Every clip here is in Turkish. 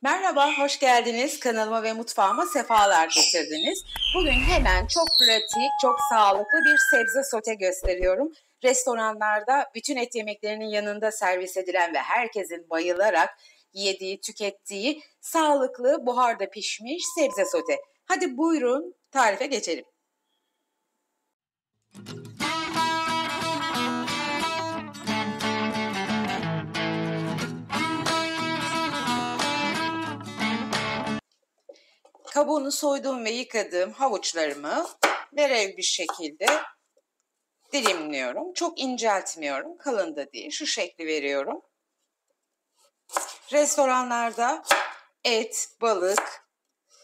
Merhaba, hoş geldiniz. Kanalıma ve mutfağıma sefalar getirdiniz. Bugün hemen çok pratik, çok sağlıklı bir sebze sote gösteriyorum. Restoranlarda bütün et yemeklerinin yanında servis edilen ve herkesin bayılarak yediği, tükettiği sağlıklı, buharda pişmiş sebze sote. Hadi buyurun tarife geçelim. Kabuğunu soyduğum ve yıkadığım havuçlarımı verev bir şekilde dilimliyorum. Çok inceltmiyorum, kalın da değil. Şu şekli veriyorum. Restoranlarda et, balık,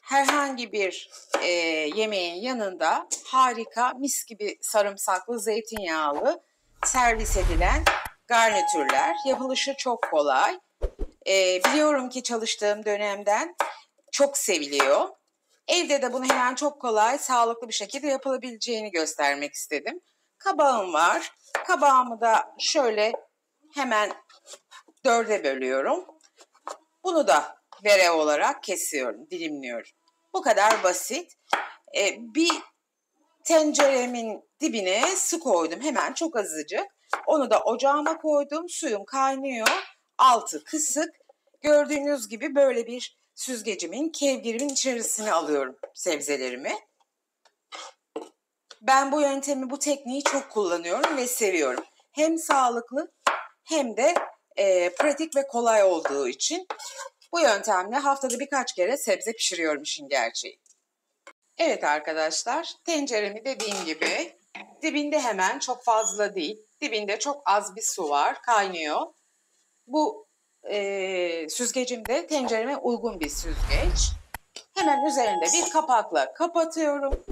herhangi bir yemeğin yanında harika, mis gibi sarımsaklı, zeytinyağlı servis edilen garnitürler. Yapılışı çok kolay. Biliyorum ki çalıştığım dönemden çok seviliyor. Evde de bunu hemen çok kolay, sağlıklı bir şekilde yapılabileceğini göstermek istedim. Kabağım var. Kabağımı da şöyle hemen 4'e bölüyorum. Bunu da vere olarak kesiyorum, dilimliyorum. Bu kadar basit. Bir tenceremin dibine su koydum. Hemen çok azıcık. Onu da ocağıma koydum. Suyum kaynıyor. Altı kısık. Gördüğünüz gibi böyle bir süzgecimin, kevgirimin içerisine alıyorum sebzelerimi. Ben bu yöntemi, bu tekniği çok kullanıyorum ve seviyorum. Hem sağlıklı hem de pratik ve kolay olduğu için bu yöntemle haftada birkaç kere sebze pişiriyorum işin gerçeği. Evet arkadaşlar, tenceremi dediğim gibi dibinde hemen çok fazla değil, dibinde çok az bir su var, kaynıyor. Bu süzgecim de tencereme uygun bir süzgeç. Hemen üzerinde bir kapakla kapatıyorum.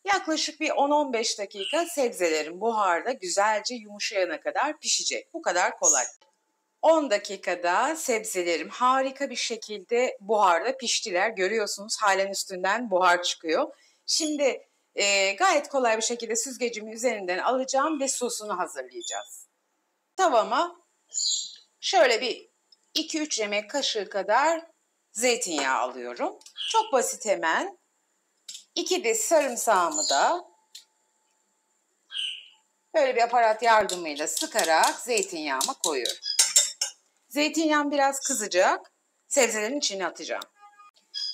Yaklaşık bir 10-15 dakika sebzelerim buharda güzelce yumuşayana kadar pişecek. Bu kadar kolay. 10 dakikada sebzelerim harika bir şekilde buharda piştiler. Görüyorsunuz halen üstünden buhar çıkıyor. Şimdi gayet kolay bir şekilde süzgecimin üzerinden alacağım ve sosunu hazırlayacağız. Tavama şöyle bir 2-3 yemek kaşığı kadar zeytinyağı alıyorum. Çok basit hemen. 2 diş sarımsağımı da böyle bir aparat yardımıyla sıkarak zeytinyağıma koyuyorum. Zeytinyağım biraz kızacak. Sebzelerin içine atacağım.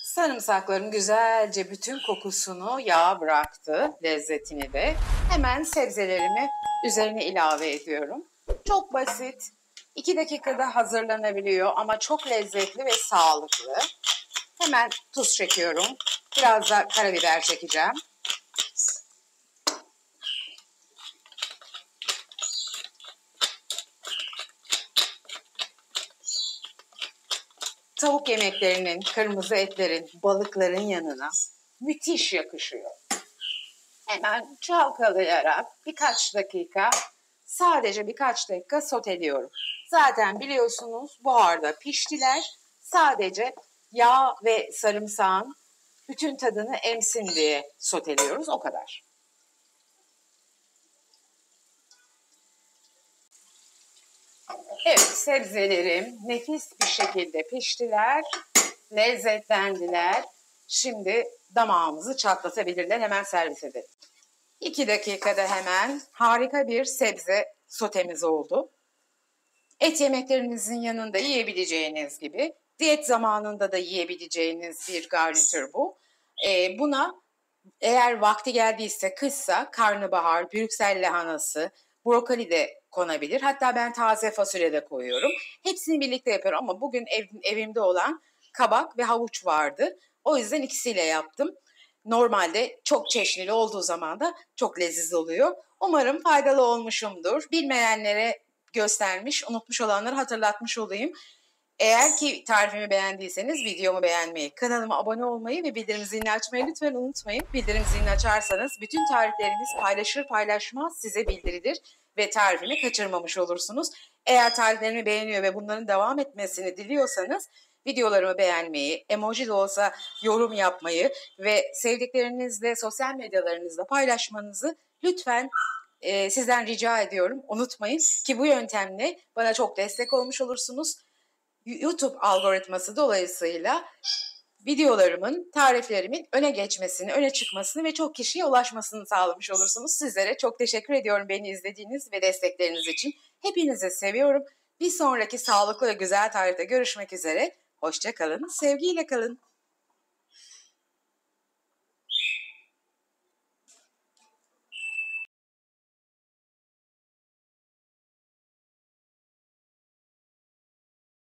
Sarımsaklarım güzelce bütün kokusunu yağa bıraktı, lezzetini de. Hemen sebzelerimi üzerine ilave ediyorum. Çok basit, 2 dakikada hazırlanabiliyor ama çok lezzetli ve sağlıklı. Hemen tuz çekiyorum, biraz da karabiber çekeceğim. Tavuk yemeklerinin, kırmızı etlerin, balıkların yanına müthiş yakışıyor. Hemen çalkalayarak birkaç dakika, sadece birkaç dakika soteliyorum. Zaten biliyorsunuz buharda piştiler. Sadece yağ ve sarımsağın bütün tadını emsin diye soteliyoruz, o kadar. Evet, sebzelerim nefis bir şekilde piştiler, lezzetlendiler. Şimdi damağımızı çatlatabilirler, hemen servis edelim. 2 dakikada hemen harika bir sebze sotemiz oldu. Et yemeklerinizin yanında yiyebileceğiniz gibi, diyet zamanında da yiyebileceğiniz bir garnitür bu. Buna eğer vakti geldiyse, kışsa karnabahar, Brüksel lahanası, brokoli de konabilir. Hatta ben taze fasulye de koyuyorum. Hepsini birlikte yapıyorum ama bugün evimde olan kabak ve havuç vardı. O yüzden ikisiyle yaptım. Normalde çok çeşnili olduğu zaman da çok lezzetli oluyor. Umarım faydalı olmuşumdur. Bilmeyenlere göstermiş, unutmuş olanları hatırlatmış olayım. Eğer ki tarifimi beğendiyseniz videomu beğenmeyi, kanalıma abone olmayı ve bildirim zilini açmayı lütfen unutmayın. Bildirim zilini açarsanız bütün tariflerimiz paylaşır paylaşmaz size bildirilir ve tarifimi kaçırmamış olursunuz. Eğer tariflerimi beğeniyor ve bunların devam etmesini diliyorsanız videolarımı beğenmeyi, emoji de olsa yorum yapmayı ve sevdiklerinizle sosyal medyalarınızda paylaşmanızı lütfen sizden rica ediyorum. Unutmayın ki bu yöntemle bana çok destek olmuş olursunuz. YouTube algoritması dolayısıyla videolarımın, tariflerimin öne geçmesini, öne çıkmasını ve çok kişiye ulaşmasını sağlamış olursunuz. Sizlere çok teşekkür ediyorum beni izlediğiniz ve destekleriniz için. Hepinizi seviyorum. Bir sonraki sağlıklı ve güzel tarifte görüşmek üzere. Hoşça kalın, sevgiyle kalın.